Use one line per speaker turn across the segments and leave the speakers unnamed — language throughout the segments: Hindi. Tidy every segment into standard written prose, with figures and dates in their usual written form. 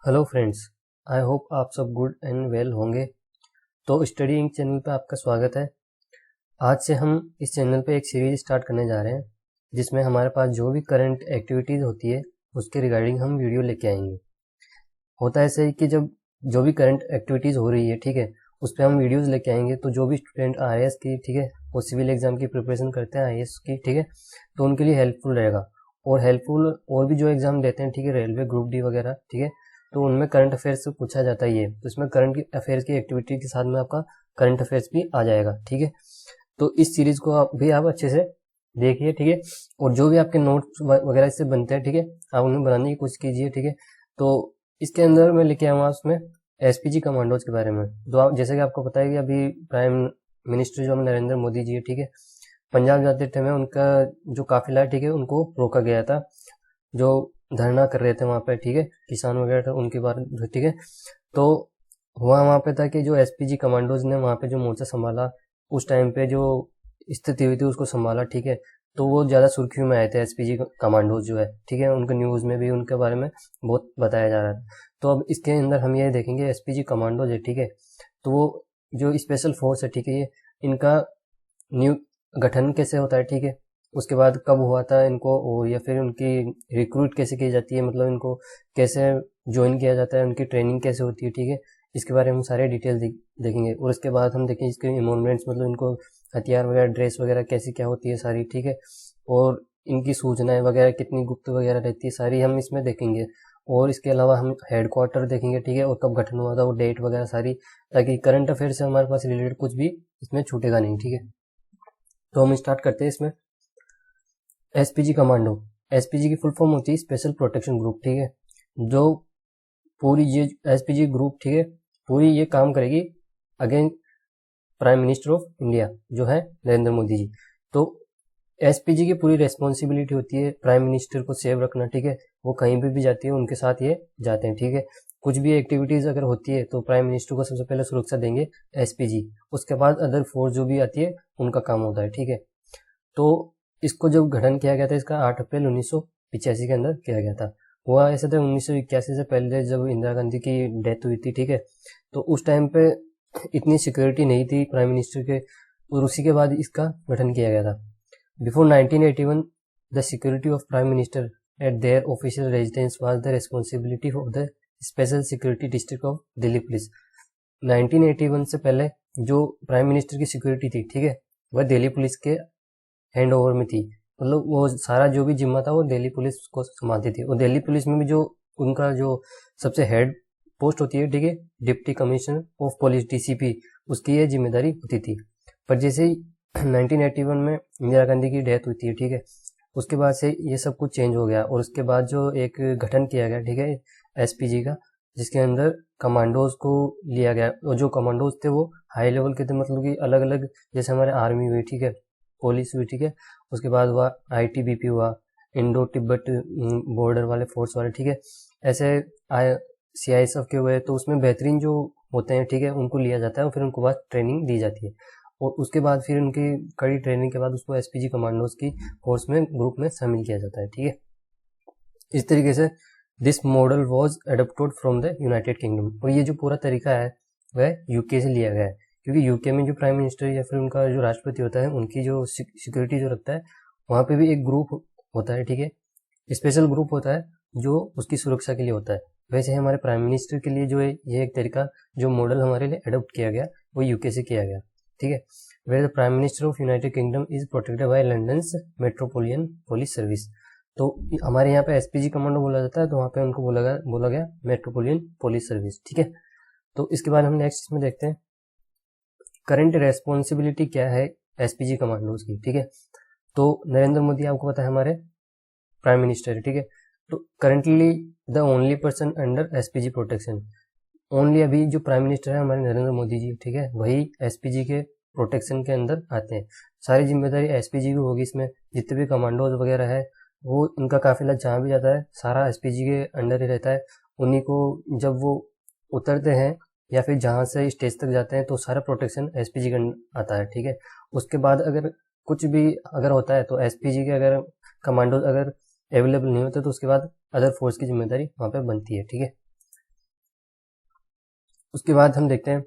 हेलो फ्रेंड्स, आई होप आप सब गुड एंड वेल होंगे। तो स्टडी इंक चैनल पे आपका स्वागत है। आज से हम इस चैनल पे एक सीरीज स्टार्ट करने जा रहे हैं जिसमें हमारे पास जो भी करंट एक्टिविटीज़ होती है उसके रिगार्डिंग हम वीडियो लेके आएंगे। होता है ऐसे ही कि जब जो भी करंट एक्टिविटीज़ हो रही है, ठीक है, उस पर हम वीडियोस लेके आएंगे। तो जो भी स्टूडेंट आईएएस की, ठीक है, वो सिविल एग्जाम की प्रिपरेशन करते हैं आईएएस की, ठीक है, तो उनके लिए हेल्पफुल रहेगा। और हेल्पफुल और भी जो एग्जाम देते हैं, ठीक है, रेलवे ग्रुप डी वगैरह, ठीक है, तो उनमें करंट अफेयर्स से पूछा जाता ही है। तो इसमें करंट अफेयर्स की एक्टिविटी के साथ में आपका करंट अफेयर्स भी आ जाएगा, ठीक है। तो इस सीरीज को आप अच्छे से देखिए, ठीक है। और जो भी आपके नोट्स वगैरह इससे बनते हैं, ठीक है, आप उन्हें बनाने की कोशिश कीजिए, ठीक है। तो इसके अंदर मैं लेके आऊँगा उसमें एसपीजी कमांडोज के बारे में। तो आप जैसे कि आपको पता है कि अभी प्राइम मिनिस्टर जो नरेंद्र मोदी जी है, ठीक है, पंजाब जाते टाइम उनका जो काफिला है, ठीक है, उनको रोका गया था। जो धरना कर रहे थे वहाँ पे, ठीक है, किसान वगैरह थे उनके बारे में, ठीक है। तो हुआ वहाँ पे था कि जो एसपीजी कमांडोज ने वहाँ पे जो मोर्चा संभाला, उस टाइम पे जो स्थिति हुई थी उसको संभाला, ठीक है। तो वो ज़्यादा सुर्खियों में आए थे एसपीजी कमांडोज जो है, ठीक है, उनके न्यूज़ में भी उनके बारे में बहुत बताया जा रहा था। तो अब इसके अंदर हम ये देखेंगे एसपीजी कमांडोज है, ठीक है, तो वो जो स्पेशल फोर्स है, ठीक है, ये इनका न्यू गठन कैसे होता है, ठीक है, उसके बाद कब हुआ था इनको, और या फिर उनकी रिक्रूट कैसे की जाती है, मतलब इनको कैसे ज्वाइन किया जाता है, उनकी ट्रेनिंग कैसे होती है, ठीक है, इसके बारे में हम सारे डिटेल देखेंगे। और इसके बाद हम देखेंगे इसके इमोलमेंट्स, मतलब इनको हथियार वगैरह, ड्रेस वगैरह कैसी क्या होती है सारी, ठीक है, और इनकी सूचनाएं वगैरह कितनी गुप्त वगैरह रहती है सारी हम इसमें देखेंगे। और इसके अलावा हम हेडक्वार्टर देखेंगे, ठीक है, और कब गठन हुआ था वो डेट वगैरह सारी, ताकि करंट अफेयर से हमारे पास रिलेटेड कुछ भी इसमें छूटेगा नहीं, ठीक है। तो हम स्टार्ट करते हैं इसमें। एसपीजी कमांडो, एसपीजी की फुल फॉर्म होती है स्पेशल प्रोटेक्शन ग्रुप, ठीक है। जो पूरी ये एसपीजी ग्रुप, ठीक है, पूरी ये काम करेगी again prime minister of India जो है नरेंद्र मोदी जी। तो एसपीजी की पूरी रेस्पॉन्सिबिलिटी होती है प्राइम मिनिस्टर को सेव रखना, ठीक है, वो कहीं भी जाती है उनके साथ ये जाते हैं, ठीक है। कुछ भी एक्टिविटीज अगर होती है तो प्राइम मिनिस्टर को सबसे पहले सुरक्षा देंगे एसपीजी, उसके बाद अदर फोर्स जो भी आती है उनका काम होता है, ठीक है। तो इसको जब गठन किया गया था इसका 8 अप्रैल 1985 के अंदर किया गया था। हुआ ऐसा था 1981 से पहले जब इंदिरा गांधी की डेथ हुई थी, ठीक है, तो उस टाइम पे इतनी सिक्योरिटी नहीं थी प्राइम मिनिस्टर के, और उसी के बाद इसका गठन किया गया था। Before 1981 the security of prime minister eight there official residence was the responsibility of the special security district of Delhi police. 1981 से पहले जो प्राइम मिनिस्टर की सिक्योरिटी थी, ठीक है, वह दिल्ली पुलिस के हैंड ओवर में थी। मतलब वो सारा जो भी जिम्मा था वो दिल्ली पुलिस को संभालती थी। और दिल्ली पुलिस में भी जो उनका जो सबसे हेड पोस्ट होती है, ठीक है, deputy commissioner of police DCP, उसकी ये जिम्मेदारी होती थी। पर जैसे ही 1981 में इंदिरा गांधी की डेथ हुई थी, ठीक है, उसके बाद से ये सब कुछ चेंज हो गया। और उसके बाद जो एक गठन किया गया, ठीक है, एसपीजी का, जिसके अंदर कमांडोज को लिया गया। और जो कमांडोज थे वो हाई लेवल के थे, मतलब कि अलग अलग, जैसे हमारे आर्मी हुई, ठीक है, पुलिस हुई, ठीक है, उसके बाद हुआ आईटीबीपी हुआ, इंडो तिब्बत बॉर्डर वाले फोर्स वाले, ठीक है, ऐसे सीआईएसएफ के हुए। तो उसमें बेहतरीन जो होते हैं, ठीक है, उनको लिया जाता है और फिर उनको बाद ट्रेनिंग दी जाती है। और उसके बाद फिर उनकी कड़ी ट्रेनिंग के बाद उसको एसपीजी कमांडोज की फोर्स में ग्रुप में शामिल किया जाता है, ठीक है। इस तरीके से this model was adopted from the United kingdom. और ये जो पूरा तरीका है वह यूके से लिया गया है, क्योंकि यूके में जो प्राइम मिनिस्टर या फिर उनका जो राष्ट्रपति होता है, उनकी जो सिक्योरिटी जो रखता है, वहाँ पे भी एक ग्रुप होता है, ठीक है, स्पेशल ग्रुप होता है जो उसकी सुरक्षा के लिए होता है। वैसे हमारे प्राइम मिनिस्टर के लिए जो है ये एक तरीका, जो मॉडल हमारे लिए अडोप्ट किया गया वो यूके से किया गया, ठीक है। Where the prime minister of United Kingdom is protected by London metropolitan police service. तो हमारे यहाँ पे एसपीजी कमांडो बोला जाता है, तो वहाँ पे उनको बोला गया मेट्रोपोलिटन पुलिस सर्विस, ठीक है। तो इसके बाद हम नेक्स्ट इसमें देखते हैं करंट रेस्पॉन्सिबिलिटी क्या है एसपीजी कमांडोज की, ठीक है। तो नरेंद्र मोदी आपको पता है हमारे प्राइम मिनिस्टर है, ठीक है। तो currently the only person under SPG protection, only अभी जो प्राइम मिनिस्टर है हमारे नरेंद्र मोदी जी, ठीक है, वही एसपीजी के प्रोटेक्शन के अंदर आते हैं। सारी जिम्मेदारी एसपीजी की होगी। इसमें जितने भी कमांडोज वगैरह है वो उनका काफिला जहाँ भी जाता है सारा एसपीजी के अंडर ही रहता है। उन्हीं को जब वो उतरते हैं या फिर जहाँ से स्टेज तक जाते हैं तो सारा प्रोटेक्शन एसपीजी का आता है, ठीक है। उसके बाद अगर कुछ भी अगर होता है तो एसपीजी के अगर कमांडोज अगर अवेलेबल नहीं होते तो उसके बाद अदर फोर्स की जिम्मेदारी वहाँ पे बनती है, ठीक है। उसके बाद हम देखते हैं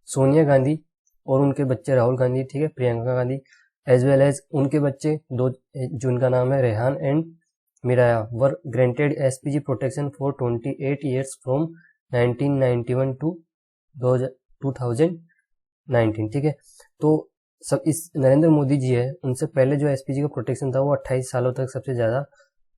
सोनिया गांधी और उनके बच्चे राहुल गांधी, ठीक है, Priyanka Gandhi, as well as उनके बच्चे दो, जिनका नाम है Raihan and Miraya, were granted SPG protection for 28 years from 1991 to 2019, ठीक है। तो सब इस नरेंद्र मोदी जी है, उनसे पहले जो एसपीजी का प्रोटेक्शन था वो 28 सालों तक सबसे ज़्यादा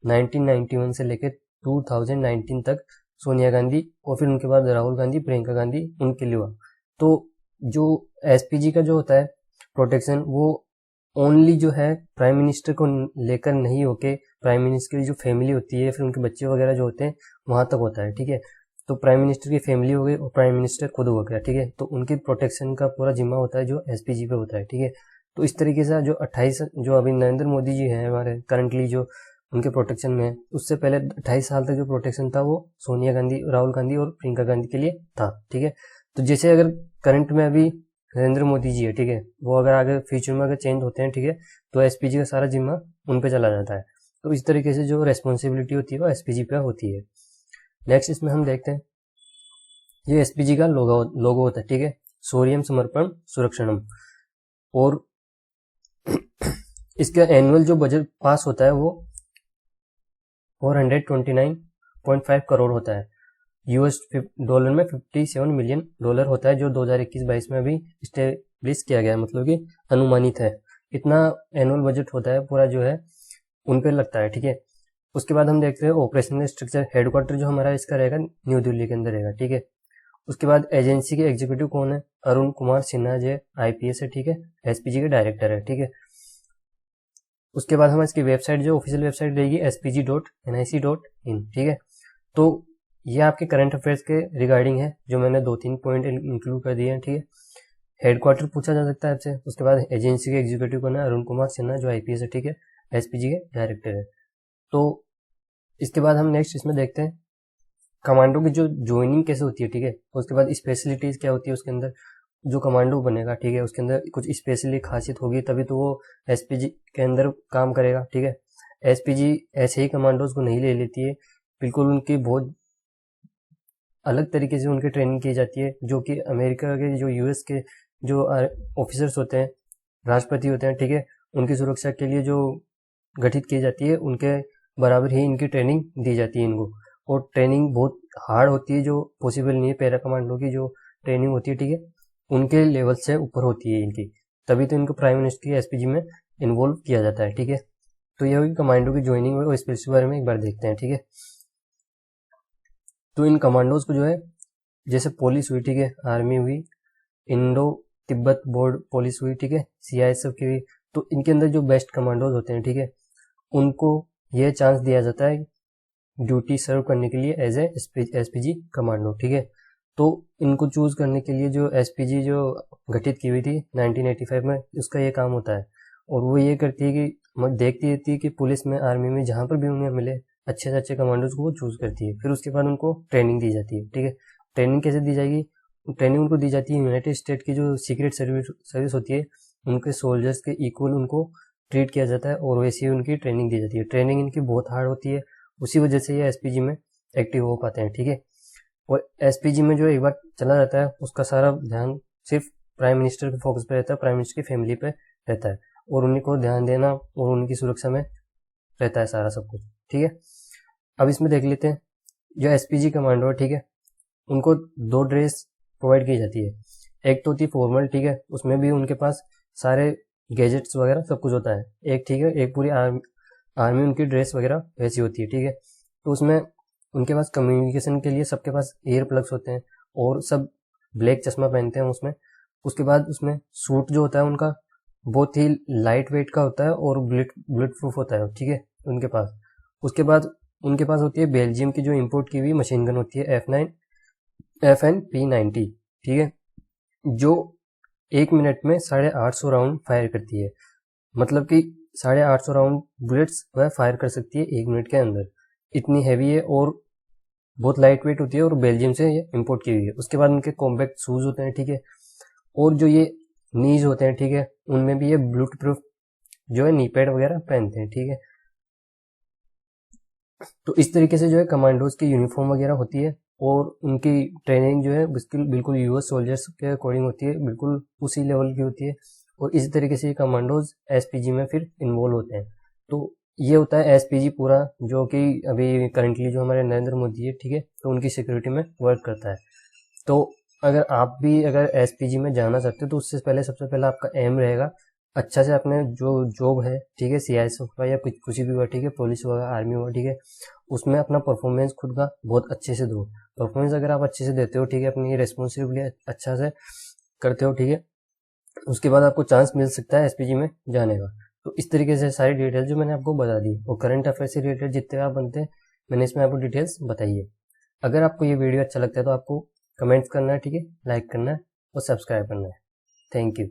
1991 से लेकर 2019 तक सोनिया गांधी और फिर उनके बाद राहुल गांधी, प्रियंका गांधी, उनके लिए हुआ। तो जो एसपीजी का जो होता है प्रोटेक्शन, वो ओनली जो है प्राइम मिनिस्टर को लेकर नहीं होके प्राइम मिनिस्टर की जो फैमिली होती है, फिर उनके बच्चे वगैरह जो होते हैं वहां तक होता है, ठीक है। तो प्राइम मिनिस्टर की फैमिली हो गई और प्राइम मिनिस्टर खुद हो गया, ठीक है। तो उनकी प्रोटेक्शन का पूरा जिम्मा होता है जो एसपीजी पे होता है, ठीक है। तो इस तरीके से जो 28 जो अभी नरेंद्र मोदी जी हैं हमारे करंटली जो उनके प्रोटेक्शन में है, उससे पहले 28 साल तक जो प्रोटेक्शन था वो सोनिया गांधी, राहुल गांधी और प्रियंका गांधी के लिए था, ठीक है। तो जैसे अगर करंट में अभी नरेंद्र मोदी जी है, ठीक है, वो अगर आगे फ्यूचर में अगर चेंज होते हैं, ठीक है, तो एसपीजी का सारा जिम्मा उन पे चला जाता है। तो इस तरीके से जो रेस्पॉन्सिबिलिटी होती है वो एसपीजी पे होती है। नेक्स्ट इसमें हम देखते हैं ये एसपीजी का लोगो होता है, ठीक है, शौर्यम समर्पण सुरक्षणम। और इसका एनुअल जो बजट पास होता है वो 429.5 करोड़ होता है, यूएस डॉलर में $57 मिलियन होता है, जो 2021-22 में अभी स्टेब्लिश किया गया है, मतलब कि अनुमानित है। इतना एनुअल बजट होता है पूरा जो है उन पे लगता है, ठीक है। उसके बाद हम देखते हैं ऑपरेशनल स्ट्रक्चर, हेडक्वार्टर जो हमारा इसका रहेगा न्यू दिल्ली के अंदर रहेगा, ठीक है। उसके बाद एजेंसी के एग्जीक्यूटिव कौन है, अरुण कुमार सिन्हा जो आईपीएस है, ठीक है, एसपीजी के डायरेक्टर है, ठीक है। उसके बाद हमारी इसकी वेबसाइट जो ऑफिशियल वेबसाइट रहेगी spg.nic.in, ठीक है। तो ये आपके करंट अफेयर्स के रिगार्डिंग है, जो मैंने 2-3 पॉइंट इंक्लूड कर दिए हैं, ठीक है। हेडक्वार्टर पूछा जा सकता है आपसे। उसके बाद एजेंसी के एग्जीक्यूटिव कौन है, अरुण कुमार सिन्हा जो आईपीएस है, ठीक है, एसपीजी के डायरेक्टर है। तो इसके बाद हम नेक्स्ट इसमें देखते हैं कमांडो की जो ज्वाइनिंग कैसे होती है, ठीक है। उसके बाद स्पेशलिटीज क्या होती है उसके अंदर, जो कमांडो बनेगा, ठीक है, उसके अंदर कुछ स्पेशली खासियत होगी तभी तो वो एसपीजी के अंदर काम करेगा, ठीक है। एसपीजी ऐसे ही कमांडोज को नहीं ले लेती है, बिल्कुल उनकी बहुत अलग तरीके से उनकी ट्रेनिंग की जाती है, जो कि अमेरिका के जो यूएस के जो ऑफिसर्स होते हैं, राष्ट्रपति होते हैं, ठीक है, उनकी सुरक्षा के लिए जो गठित की जाती है, उनके बराबर ही इनकी ट्रेनिंग दी जाती है इनको। और ट्रेनिंग बहुत हार्ड होती है, जो पॉसिबल नहीं है। पैरा कमांडो की जो ट्रेनिंग होती है, ठीक है, उनके लेवल से ऊपर होती है इनकी, तभी तो इनको प्राइम मिनिस्टर की एसपीजी में इन्वॉल्व किया जाता है, ठीक है। तो यह होगी कमांडो की ज्वाइनिंग और स्पेशल बारे में एक बार देखते हैं, ठीक है। तो इन कमांडोज को जो है, जैसे पुलिस हुई, ठीक है, आर्मी हुई, इंडो तिब्बत बॉर्डर पुलिस हुई, ठीक है, सीआईएसएफ की हुई, तो इनके अंदर जो बेस्ट कमांडोज होते हैं, ठीक है, उनको यह चांस दिया जाता है ड्यूटी सर्व करने के लिए एज ए एसपीजी कमांडो, ठीक है। तो इनको चूज करने के लिए जो एसपीजी जो गठित की हुई थी 1985 में, उसका ये काम होता है। और वो ये करती है कि देखती रहती है कि पुलिस में, आर्मी में, जहां पर भी उन्हें मिले अच्छे से अच्छे कमांडोज को वो चूज करती है। फिर उसके बाद उनको ट्रेनिंग दी जाती है, ठीक है। ट्रेनिंग कैसे दी जाएगी, ट्रेनिंग उनको दी जाती है यूनाइटेड स्टेट की जो सीक्रेट सर्विस होती है, उनके सोल्जर्स के इक्वल उनको ट्रीट किया जाता है और वैसे ही उनकी ट्रेनिंग दी जाती है। ट्रेनिंग इनकी बहुत हार्ड होती है, उसी वजह से ये एसपीजी में एक्टिव हो पाते हैं, ठीक है। और एसपीजी में जो एक बार चला जाता है, उसका सारा ध्यान सिर्फ प्राइम मिनिस्टर के फोकस पे रहता है, प्राइम मिनिस्टर की फैमिली पे रहता है, और उन्हीं को ध्यान देना और उनकी सुरक्षा में रहता है सारा सब कुछ, ठीक है। अब इसमें देख लेते हैं जो एसपीजी कमांडो है, ठीक है, उनको 2 ड्रेस प्रोवाइड की जाती है। एक तो होती है फॉर्मल, ठीक है, उसमें भी उनके पास सारे गैजेट्स वगैरह सब कुछ होता है। एक, ठीक है, एक पूरी आर्मी उनकी ड्रेस वगैरह वैसी होती है, ठीक है। तो उसमें उनके पास कम्युनिकेशन के लिए सबके पास ईयर प्लग्स होते हैं और सब ब्लैक चश्मा पहनते हैं उसमें। उसके बाद उसमें सूट जो होता है उनका बहुत ही लाइट वेट का होता है और बुलेट प्रूफ होता है, ठीक है, उनके पास। उसके बाद उनके पास होती है बेल्जियम की जो इम्पोर्ट की हुई मशीन गन होती है FN-P90, ठीक है, जो 1 मिनट में 850 राउंड फायर करती है। मतलब कि 850 राउंड बुलेट्स वह फायर कर सकती है 1 मिनट के अंदर। इतनी हैवी है और बहुत लाइट वेट होती है और बेल्जियम से ये इम्पोर्ट की हुई है। उसके बाद उनके कॉम्पैक्ट शूज होते हैं, ठीक है, और जो ये नीज होते हैं, ठीक है, उनमें भी ये ब्लूटूथ प्रूफ जो है नी पैड वगैरह पहनते हैं, ठीक है। तो इस तरीके से जो है कमांडोज की यूनिफॉर्म वगैरह होती है और उनकी ट्रेनिंग जो है बिल्कुल यूएस सोल्जर्स के अकॉर्डिंग होती है, बिल्कुल उसी लेवल की होती है। और इसी तरीके से कमांडोज एसपीजी में फिर इन्वॉल्व होते हैं। तो ये होता है एसपीजी पूरा, जो कि अभी करंटली जो हमारे नरेंद्र मोदी है, ठीक है, तो उनकी सिक्योरिटी में वर्क करता है। तो अगर आप भी अगर एसपीजी में जाना चाहते हो तो उससे पहले सबसे पहले आपका एम रहेगा अच्छा से अपने जो जॉब है, ठीक है, सीआईएसएफ का या कुछ भी हुआ, ठीक है, पुलिस हुआ, आर्मी हुआ, ठीक है, उसमें अपना परफॉर्मेंस खुद का बहुत अच्छे से दो। परफॉर्मेंस अगर आप अच्छे से देते हो, ठीक है, अपनी रेस्पॉन्सिबिलिटी अच्छा से करते हो, ठीक है, उसके बाद आपको चांस मिल सकता है एसपीजी में जाने का। तो इस तरीके से सारी डिटेल्स जो मैंने आपको बता दी, और करंट अफेयर से रिलेटेड जितने आप बनते हैं मैंने इसमें आपको डिटेल्स बताई है। अगर आपको ये वीडियो अच्छा लगता है तो आपको कमेंट्स करना है, ठीक है, लाइक करना है और सब्सक्राइब करना है। Thank you.